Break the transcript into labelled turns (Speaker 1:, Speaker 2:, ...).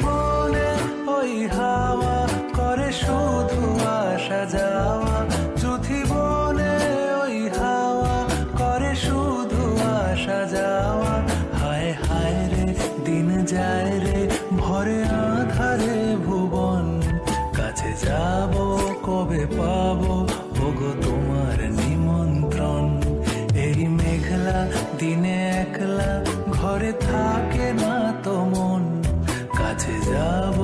Speaker 1: বনে ওই হাওয়া করে শুধু আসা যাওয়া, চুথি বনে ওই হাওয়া করে শুধু আসা যাওয়া। হায় হায় রে দিন যায় রে ভরে আধারে ভুবন, কাছে যাব কবে পাবো ওগো তোমার নিমন্ত্রণ। এই মেঘলা দিনে একলা ঘরে থাকে না তো মন, কাছে যাব